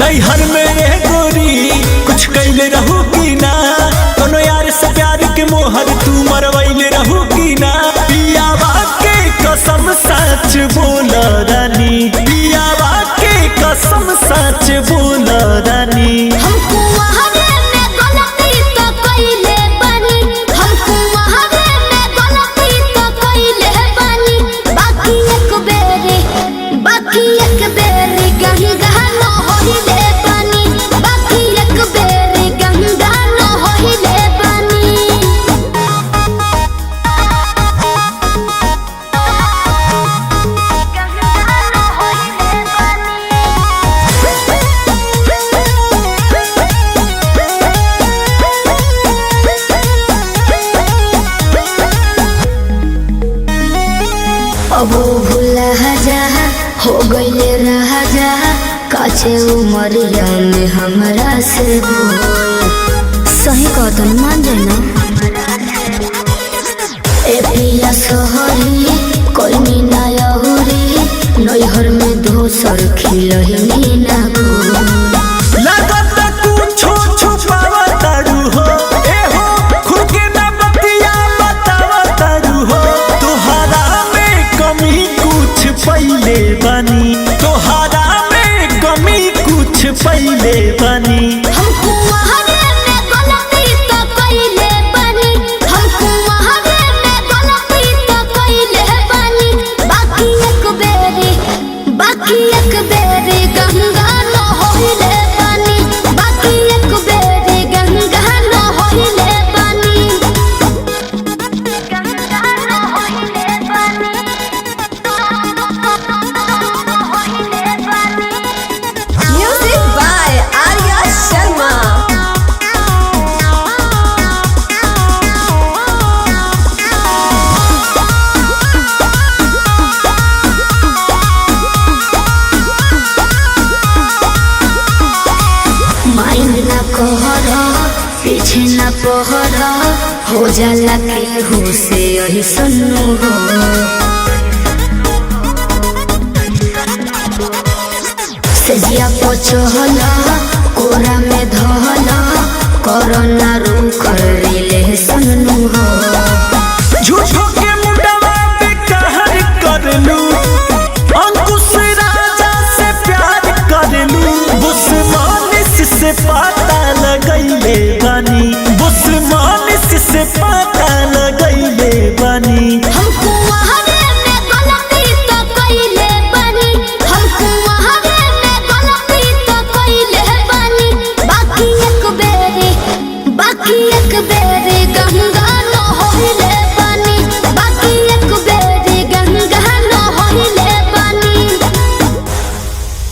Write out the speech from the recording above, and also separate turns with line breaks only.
नैहर में रह गोरी कुछ कैले रहू की ना, कोनो यार से प्यार के मोहर तू मरवैले रहू की ना। पियावा के कसम सच बोल रानी, पियावा के कसम सच बोल रानी।
हमको वहावे में गलती तो कइले बानी, हमको वहावे में गलती तो कइले बानी। बाकी एक बेरी गंगा न होइले बानी, बाकी एक बेरी गंगा न होइले बानी। अब भूला जा हो गईले रहा जा, काचे उमरिया में हमरा से सही कहतन मान जाए ना। ए पिया सोहरी कोई मीना यहुरी, नैहर में दोसर खिलही ना
लागत कुछो छुपावा तारू हो, ए हो खुद के ना बतिया बतावा तारू हो। तोहरा में कमी कुछ पहिले बानी, तोहरा में कमी कुछ पहिले बानी।
हमको वहावे में गलती तो कइले बानी, हमको वहावे में गलती तो कइले बानी। बाकी एक बेरी गंगा न होइले बानी, बाकी एक बेरी गंगा न होइले बानी, गंगा न होइले बानी, होइले बानी।
Music by Arya Sharma.
Mind ना कहरा पीछे ना पहरा, हो जाला केहू से यही सुनू हो। सजिया पचहला कोरा में धहला, कोरोना रू कर रिले सुनू हो।
झूठ